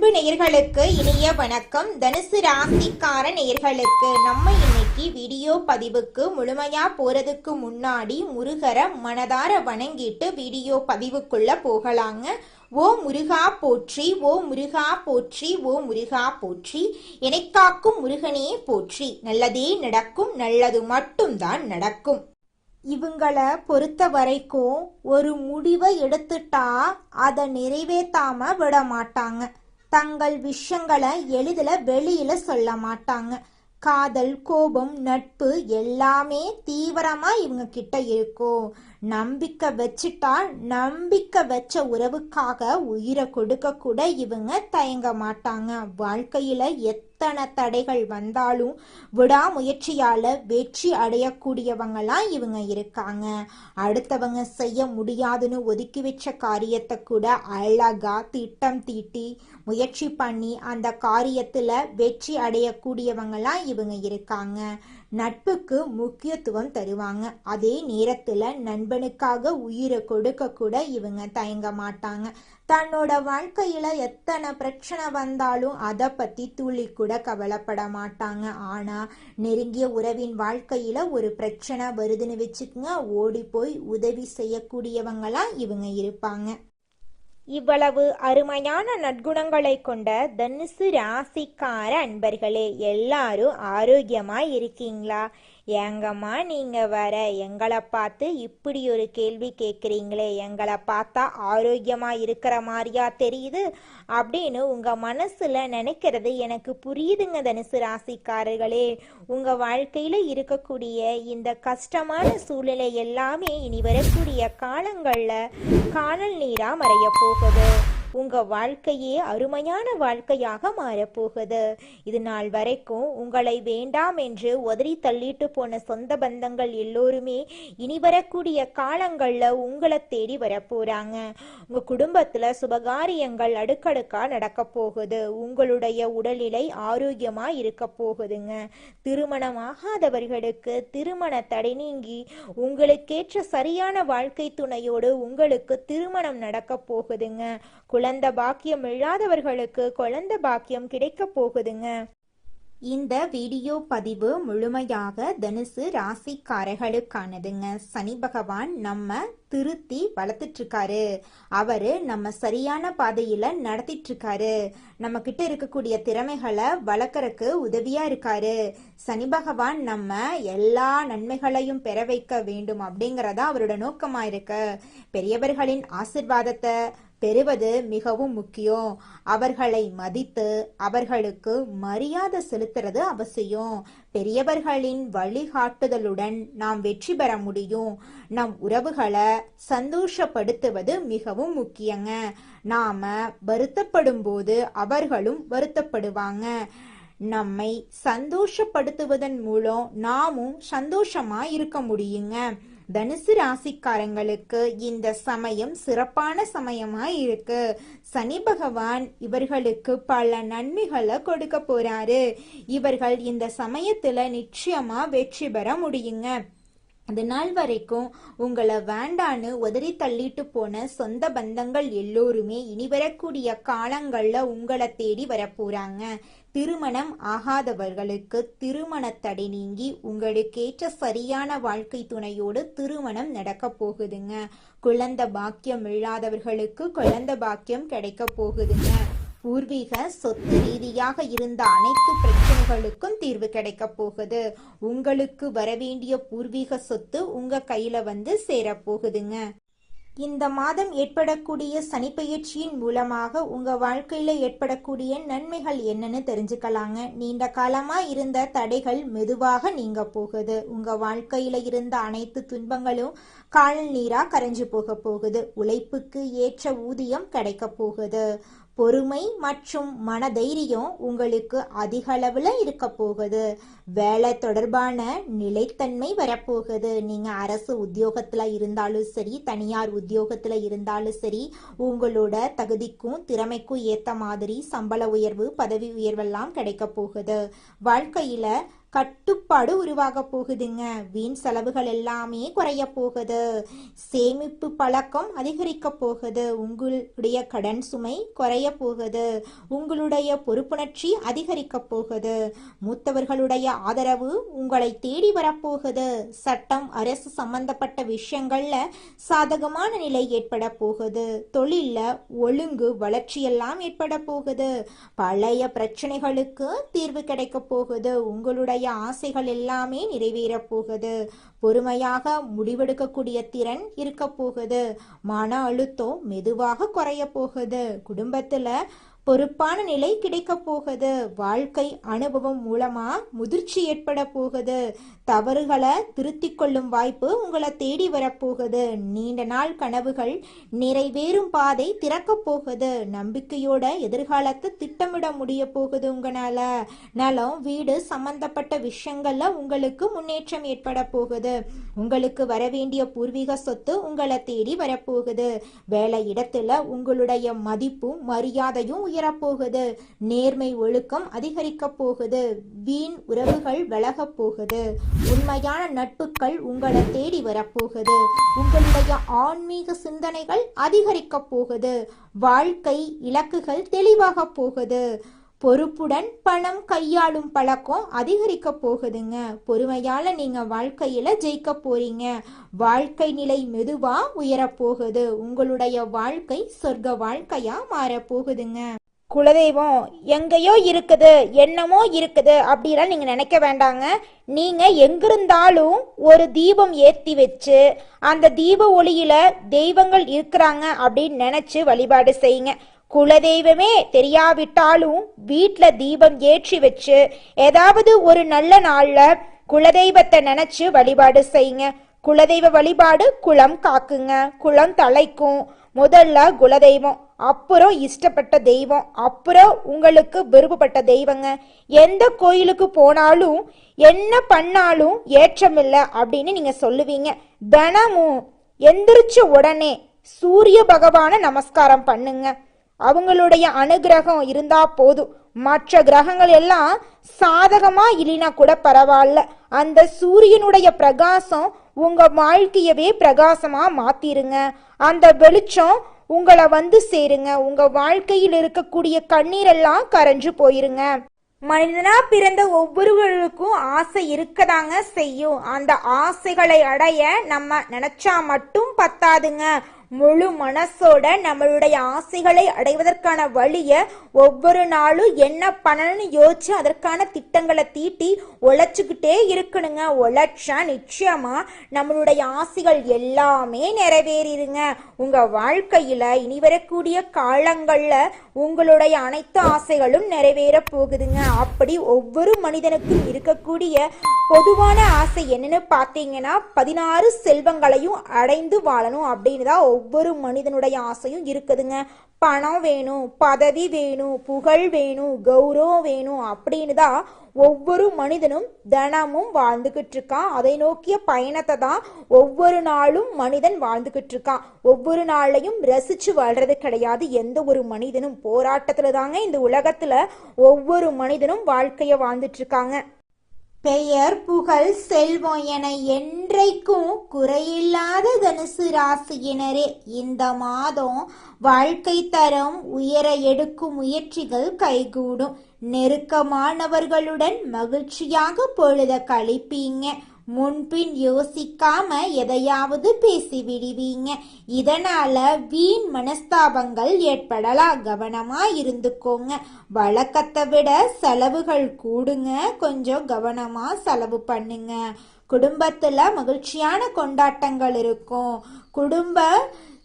அன்பு நேயர்களுக்கு இனிய வணக்கம். தனுசு ராசிக்கார நேயர்களுக்கு நம்ம இன்னைக்கு வீடியோ பதிவுக்கு முழுமையா போறதுக்கு முன்னாடி முருகரை மனதார வணங்கிட்டு வீடியோ பதிவுக்குள்ள போகலாங்க. ஓ முருகா போற்றி, ஓ முருகா போற்றி, ஓ முருகா போற்றி, எனக்காக்கும் முருகனே போற்றி. நல்லதே நடக்கும், நல்லது மட்டும்தான் நடக்கும். இவங்களை பொறுத்த வரைக்கும் ஒரு முடிவை எடுத்துட்டா அதை நிறைவேற்றாம விட மாட்டாங்க. தங்கள் விஷயங்களை எளிதில் வெளியில சொல்ல மாட்டாங்க. காதல், கோபம், நட்பு எல்லாமே தீவிரமா இவங்க கிட்ட இருக்கும். நம்பிக்கை வச்சுட்டா நம்பிக்கை வச்ச உறவுக்காக உயிரை கொடுக்க கூட இவங்க தயங்க மாட்டாங்க. வாழ்க்கையில எத்தனை தடைகள் வந்தாலும் விடாமுயற்சியால வெற்றி அடையக்கூடியவங்களாம் இவங்க இருக்காங்க. அடுத்தவங்க செய்ய முடியாதுன்னு ஒதுக்கி வச்ச காரியத்தை கூட அழகா திட்டம் தீட்டி முயற்சி பண்ணி அந்த காரியத்துல வெற்றி அடையக்கூடியவங்களாம் இவங்க இருக்காங்க. நட்புக்கு முக்கியத்துவம் தருவாங்க. அதே நேரத்துல நண்பனுக்காக உயிரை கொடுக்க கூட இவங்க தயங்க மாட்டாங்க. தன்னோட வாழ்க்கையில எத்தனை பிரச்சனை வந்தாலும் அதை பத்தி துளி கூட கவலைப்பட மாட்டாங்க. ஆனா நெருங்கிய உறவின் வாழ்க்கையில ஒரு பிரச்சனை வருதுன்னு வச்சுக்கோங்க, ஓடி போய் உதவி செய்யக்கூடியவங்களா இவங்க இருப்பாங்க. இவ்வளவு அருமையான நற்குணங்களை கொண்ட தனுசு ராசிக்கார அன்பர்களே, எல்லாரும் ஆரோக்கியமா இருக்கீங்களா? ஏங்கம்மா நீங்க வர எங்களை பார்த்து இப்படி ஒரு கேள்வி கேட்குறீங்களே, எங்களை பார்த்தா ஆரோக்கியமா இருக்கிற மாதிரியா தெரியுது அப்படின்னு உங்க மனசுல நினைக்கிறது எனக்கு புரியுதுங்க. தனுசு ராசிக்காரர்களே, உங்க வாழ்க்கையில இருக்கக்கூடிய இந்த கஷ்டமான சூழ்நிலை எல்லாமே இனி வரக்கூடிய காலங்கள்ல காணல் நீரா மறைய போகுது. உங்க வாழ்க்கையே அருமையான வாழ்க்கையாக மாறப்போகுது. இது நாள் வரைக்கும் உங்களை வேண்டாம் என்று உதறி தள்ளிட்டு போன சொந்த பந்தங்கள் எல்லோருமே இனி வரக்கூடிய காலங்கள்ல உங்களை தேடி வரப்போறாங்க. உங்க குடும்பத்துல சுபகாரியங்கள் அடுக்கடுக்கா நடக்க போகுது. உங்களுடைய உடல்நிலை ஆரோக்கியமா இருக்க போகுதுங்க. திருமணம் ஆகாதவர்களுக்கு திருமண தடை நீங்கி உங்களுக்கேற்ற சரியான வாழ்க்கை துணையோடு உங்களுக்கு திருமணம் நடக்க போகுதுங்க. குழந்தை பாக்கியம் இல்லாதவர்களுக்கு குழந்தை பாக்கியம் கிடைக்க போகுதுங்க. இந்த வீடியோ பதிவு முழுமையாக தனுசு ராசிக்காரர்களுக்கானதுங்க. சனி பகவான் நம்ம திருத்தி வளர்த்துட்டு இருக்காரு. அவரு நம்ம சரியான பாதையில நடத்திட்டு இருக்காரு. நம்ம கிட்ட இருக்கக்கூடிய திறமைகளை வளர்க்கறக்கு உதவியா இருக்காரு. சனி பகவான் நம்ம எல்லா நன்மைகளையும் பெற வைக்க வேண்டும் அப்படிங்கறதா அவரோட நோக்கமா இருக்கு. பெரியவர்களின் ஆசிர்வாதத்தை பெறுவது மிகவும் முக்கியம். அவர்களை மதித்து அவர்களுக்கு மரியாதை செலுத்துறது அவசியம். பெரியவர்களின் வழிகாட்டுதலுடன் நாம் வெற்றி பெற முடியும். நம் உறவுகளை சந்தோஷப்படுத்துவது மிகவும் முக்கியங்க. நாம வருத்தப்படும் போது அவர்களும் வருத்தப்படுவாங்க. நம்மை சந்தோஷப்படுத்துவதன் மூலம் நாமும் சந்தோஷமா இருக்க முடியுங்க. தனுசு ராசிக்காரங்களுக்கு இந்த சமயம் சிறப்பான சமயமா இருக்கு. சனி பகவான் இவர்களுக்கு பல நன்மைகளை கொடுக்க போறாரு. இவர்கள் இந்த சமயத்துல நிச்சயமா வெற்றி பெற முடியுங்க. அது நாள் வரைக்கும் உங்களை வேண்டான்னு உதறி தள்ளிட்டு போன சொந்த பந்தங்கள் எல்லோருமே இனி வரக்கூடிய காலங்கள்ல உங்களை தேடி வரப்போறாங்க. திருமணம் ஆகாதவர்களுக்கு திருமண தடை நீங்கி உங்களுக்கேற்ற சரியான வாழ்க்கை துணையோடு திருமணம் நடக்க போகுதுங்க. குழந்தை பாக்கியம் இல்லாதவர்களுக்கு குழந்தை பாக்கியம் கிடைக்க போகுதுங்க. பூர்வீக சொத்து ரீதியாக இருந்த அனைத்து பிரச்சனைகளுக்கும் தீர்வு கிடைக்க போகுது. உங்களுக்கு வரவேண்டிய பூர்வீக சொத்து உங்க கையில வந்து சேரப்போகுதுங்க. இந்த மாதம் ஏற்படக்கூடிய சனிப்பெயர்ச்சியின் மூலமாக உங்க வாழ்க்கையில ஏற்படக்கூடிய நன்மைகள் என்னன்னு தெரிஞ்சுக்கலாங்க. நீண்ட காலமா இருந்த தடைகள் மெதுவாக நீங்க போகுது. உங்க வாழ்க்கையில இருந்த அனைத்து துன்பங்களும் கால் நீரா கரைஞ்சு போக போகுது. உழைப்புக்கு ஏற்ற ஊதியம் கிடைக்க போகுது. பொறுமை மற்றும் மனதைரியம் உங்களுக்கு அதிக அளவுல இருக்க போகுது. வேலை தொடர்பான நிலைத்தன்மை வரப்போகுது. நீங்க அரசு உத்தியோகத்துல இருந்தாலும் சரி, தனியார் உத்தியோகத்துல இருந்தாலும் சரி, உங்களோட தகுதிக்கும் திறமைக்கும் ஏத்த மாதிரி சம்பள உயர்வு, பதவி உயர்வெல்லாம் கிடைக்க போகுது. வாழ்க்கையில கட்டுப்பாடு உருவாக போகுதுங்க. வீண் செலவுகள் எல்லாமே குறைய போகுது. சேமிப்பு பழக்கம் அதிகரிக்க போகுது. உங்களுடைய கடன் சுமை குறைய போகுது. உங்களுடைய பொறுப்புணர்ச்சி அதிகரிக்க போகுது. மூத்தவர்களுடைய ஆதரவு உங்களை தேடி வரப்போகுது. சட்டம் அரசு சம்பந்தப்பட்ட விஷயங்கள்ல சாதகமான நிலை ஏற்பட போகுது. தொழில்ல ஒழுங்கு வளர்ச்சி எல்லாம் ஏற்பட போகுது. பழைய பிரச்சனைகளுக்கு தீர்வு கிடைக்க போகுது. உங்களுடைய ஆசைகள் எல்லாமே நிறைவேற போகுது. பொறுமையாக முடிவெடுக்கக்கூடிய திறன் இருக்க போகுது. மன அழுத்தம் மெதுவாக குறைய போகுது. குடும்பத்துல பொறுப்பான நிலை கிடைக்க போகுது. வாழ்க்கை அனுபவம் மூலமா முதிர்ச்சி ஏற்பட போகுது. தவறுகளை திருத்திக் கொள்ளும் வாய்ப்பு உங்களை தேடி வரப்போகுது. நீண்ட நாள் கனவுகள் நிறைவேறும் பாதை திறக்க போகுது. நம்பிக்கையோட எதிர்காலத்தை திட்டமிட முடிய போகுது. உங்களால நலம் வீடு சம்பந்தப்பட்ட விஷயங்கள்ல உங்களுக்கு முன்னேற்றம் ஏற்பட போகுது. உங்களுக்கு வரவேண்டிய பூர்வீக சொத்து உங்களை தேடி வரப்போகுது. வேலை இடத்துல உங்களுடைய மதிப்பும் மரியாதையும் உயரப்போகுது. நேர்மை ஒழுக்கம் அதிகரிக்க போகுது. வீண் உறவுகள் விலக போகுது. உண்மையான நட்புகள் உங்களை தேடி வரப்போகுது. உங்களுடைய ஆன்மீக சிந்தனைகள் அதிகரிக்க போகுது. வாழ்க்கை இலக்குகள் தெளிவாக போகுது. பொறுப்புடன் பணம் கையாளும் பழக்கம் அதிகரிக்க போகுதுங்க. பொறுமையால நீங்க வாழ்க்கையில ஜெயிக்க போறீங்க. வாழ்க்கை நிலை மெதுவா உயரப்போகுது. உங்களுடைய வாழ்க்கை சொர்க்க வாழ்க்கையா மாறப்போகுதுங்க. குலதெய்வம் எங்கேயோ இருக்குது, என்னமோ இருக்குது அப்படிலாம் நீங்க நினைக்க வேண்டாங்க. நீங்க எங்கிருந்தாலும் ஒரு தீபம் ஏற்றி வச்சு அந்த தீப ஒளியில தெய்வங்கள் இருக்கிறாங்க அப்படின்னு நினைச்சு வழிபாடு செய்யுங்க. குலதெய்வமே தெரியாவிட்டாலும் வீட்டில் தீபம் ஏற்றி வச்சு ஏதாவது ஒரு நல்ல நாள்ல குலதெய்வத்தை நினைச்சு வழிபாடு செய்யுங்க. குலதெய்வ வழிபாடு குலம் காக்குங்க, குலம் தலைக்கும். முதல்ல குலதெய்வம், அப்புறம் இஷ்டப்பட்ட தெய்வம், அப்புறம் உங்களுக்கு விருப்பப்பட்ட தெய்வங்க. எந்த கோயிலுக்கு போனாலும் என்ன பண்ணாலும் ஏற்றமில்லை அப்படின்னு நீங்க சொல்லுவீங்க. தினமும் எந்திரிச்ச உடனே சூரிய பகவான நமஸ்காரம் பண்ணுங்க. அவங்களுடைய அனுகிரகம் இருந்தா போதும். மற்ற கிரகங்கள் எல்லாம் சாதகமா இல்லைனா கூட பரவாயில்ல. அந்த சூரியனுடைய பிரகாசம் உங்க வாழ்க்கையவே பிரகாசமா மாத்திருங்க. அந்த வெளிச்சம் உங்களை வந்து சேருங்க. உங்க வாழ்க்கையில் இருக்கக்கூடிய கண்ணீரெல்லாம் கரைஞ்சு போயிருங்க. மனிதனா பிறந்த ஒவ்வொருவருக்கும் ஆசை இருக்கதாங்க செய்யும். அந்த ஆசைகளை அடைய நம்ம நினைச்சா மட்டும் பத்தாதுங்க. முழு மனசோட நம்மளுடைய ஆசைகளை அடைவதற்கான வழியை ஒவ்வொரு நாளும் என்ன பண்ணணும்னு யோசிச்சு அதற்கான திட்டங்களை தீட்டி உழைச்சுக்கிட்டே இருக்கணுங்க. உழைச்சா நிச்சயமா நம்மளுடைய ஆசைகள் எல்லாமே நிறைவேறிடுங்க. உங்க வாழ்க்கையில இனி வரக்கூடிய காலங்கள்ல உங்களுடைய அனைத்து ஆசைகளும் நிறைவேற போகுதுங்க. அப்படி ஒவ்வொரு மனிதனுக்கும் இருக்கக்கூடிய பொதுவான ஆசை என்னன்னு பார்த்தீங்கன்னா 16 செல்வங்களையும் அடைந்து வாழணும் அப்படின்னு தான் ஒவ்வொரு மனிதனுடைய ஆசையும் இருக்குதுங்க. பணம் வேணும், பதவி வேணும், புகழ் வேணும், கௌரவம் வேணும் அப்படின்னு தான் ஒவ்வொரு மனிதனும் தினமும் வாழ்ந்துகிட்டு இருக்கான். அதை நோக்கிய பயணத்தை தான் ஒவ்வொரு நாளும் மனிதன் வாழ்ந்துகிட்டு இருக்கான். ஒவ்வொரு நாளையும் ரசிச்சு வாழ்றது கிடையாது. எந்த ஒரு மனிதனும் போராட்டத்துல தாங்க இந்த உலகத்துல ஒவ்வொரு மனிதனும் வாழ்க்கைய வாழ்ந்துட்டு இருக்காங்க. பெயர் புகழ் செல்வம் என என்றைக்கும் குறையில்லாத தனுசு ராசியினரே, இந்த மாதம் வாழ்க்கை தரம் உயர எடுக்கும் முயற்சிகள் கைகூடும். நெருக்கமானவர்களுடன் மகிழ்ச்சியாக பொழுத கழிப்பீங்க. முன்பின் யோசிக்காம எதையாவது பேசி விடுவீங்க. இதனால வீண் மனஸ்தாபங்கள் ஏற்படலாம். கவனமா இருந்துக்கோங்க. வழக்கத்தை விட செலவுகள் கூடுங்க. கொஞ்சம் கவனமா செலவு பண்ணுங்க. குடும்பத்துல மகிழ்ச்சியான கொண்டாட்டங்கள் இருக்கும். குடும்ப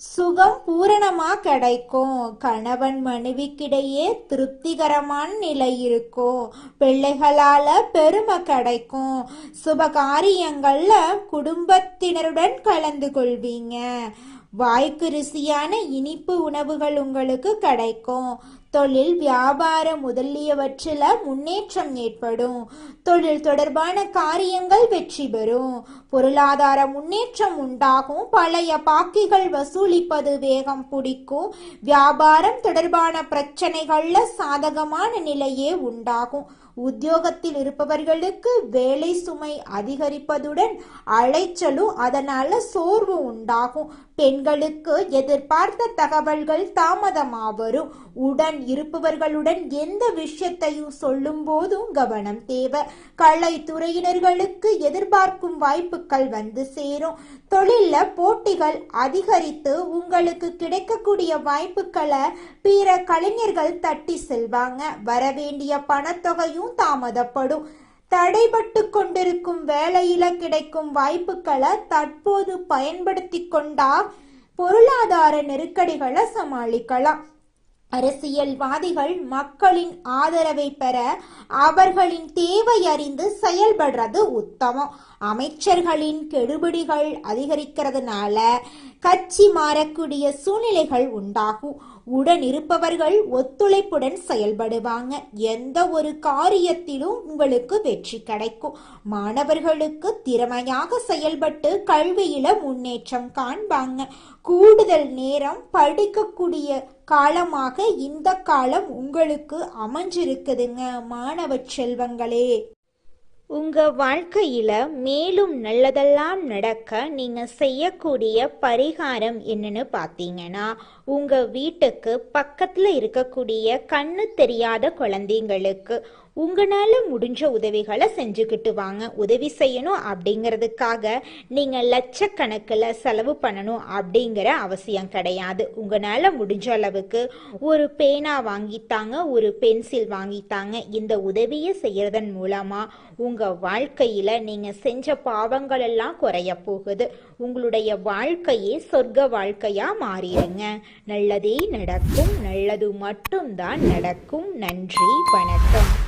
சுகம் பூரணமா கிடைக்கும். கணவன் மனைவிக்கிடையே திருப்திகரமான நிலை இருக்கும். பிள்ளைகளால பெருமை கிடைக்கும். சுபகாரியங்கள்ல குடும்பத்தினருடன் கலந்து கொள்வீங்க. வாய்க்கு ருசியான இனிப்பு உணவுகள் உங்களுக்கு கிடைக்கும். தொழில் வியாபாரம் முதலியவற்றில் முன்னேற்றம் ஏற்படும். தொழில் தொடர்பான காரியங்கள் வெற்றி பெறும். பொருளாதார முன்னேற்றம் உண்டாகும். பழைய பாக்கிகள் வசூலிப்பது வேகம் பிடிக்கும். வியாபாரம் தொடர்பான பிரச்சனைகள்ல சாதகமான நிலையே உண்டாகும். உத்தியோகத்தில் இருப்பவர்களுக்கு வேலை சுமை அதிகரிப்பதுடன் அலைச்சலும் அதனால சோர்வு உண்டாகும். பெண்களுக்கு எதிர்பார்த்த தகவல்கள் தாமதமா வரும். உடன் இருப்பவர்களுடன் எந்த விஷயத்தையும் சொல்லும் போதும் கவனம் தேவை. கலைத்துறையினர்களுக்கு எதிர்பார்க்கும் வாய்ப்புகள் வந்து சேரும். தொழில போட்டிகள் அதிகரித்து உங்களுக்கு கிடைக்கக்கூடிய வாய்ப்புகளை பிற கலைஞர்கள் தட்டி செல்வாங்க. வரவேண்டிய பணத்தொகையும் தாமதப்படும். தடைபட்டு கொண்டிருக்கும் வேலையில கிடைக்கும் வாய்ப்புகளை தற்போது பயன்படுத்தி கொண்டா பொருளாதார நெருக்கடிகளை சமாளிக்கலாம். அரசியல்வாதிகள் மக்களின் ஆதரவை பெற அவர்களின் தேவை அறிந்து செயல்படுறது உத்தமம். அமைச்சர்களின் கெடுபிடிகள் அதிகரிக்கிறதுனால கட்சி மாறக்கூடிய சூழ்நிலைகள் உண்டாகும். உடன் இருப்பவர்கள் ஒத்துழைப்புடன் செயல்படுவாங்க. எந்த ஒரு காரியத்திலும் உங்களுக்கு வெற்றி கிடைக்கும். மாணவர்களுக்கு திறமையாக செயல்பட்டு கல்வியில முன்னேற்றம் காண்பாங்க. கூடுதல் நேரம் படிக்கக்கூடிய காலமாக இந்த காலம் உங்களுக்கு அமைஞ்சிருக்குதுங்க மாணவ செல்வங்களே. உங்க வாழ்க்கையில மேலும் நல்லதெல்லாம் நடக்க நீங்க செய்யக்கூடிய பரிகாரம் என்னன்னு பார்த்தீங்கன்னா, உங்க வீட்டுக்கு பக்கத்துல இருக்கக்கூடிய கண்ணு தெரியாத குழந்தைங்களுக்கு உங்களால முடிஞ்ச உதவிகளை செஞ்சுக்கிட்டு வாங்க. உதவி செய்யணும் அப்படிங்கிறதுக்காக நீங்க லட்சக்கணக்கில் செலவு பண்ணணும் அப்படிங்கிற அவசியம் கிடையாது. உங்களால முடிஞ்ச அளவுக்கு ஒரு பேனா வாங்கித்தாங்க, ஒரு பென்சில் வாங்கித்தாங்க. இந்த உதவியை செய்யறதன் மூலமா உங்க வாழ்க்கையில நீங்க செஞ்ச பாவங்கள் எல்லாம் குறைய போகுது. உங்களுடைய வாழ்க்கையே சொர்க்க வாழ்க்கையா மாறிடுங்க. நல்லதே நடக்கும். நல்லது மட்டும்தான் நடக்கும். நன்றி, வணக்கம்.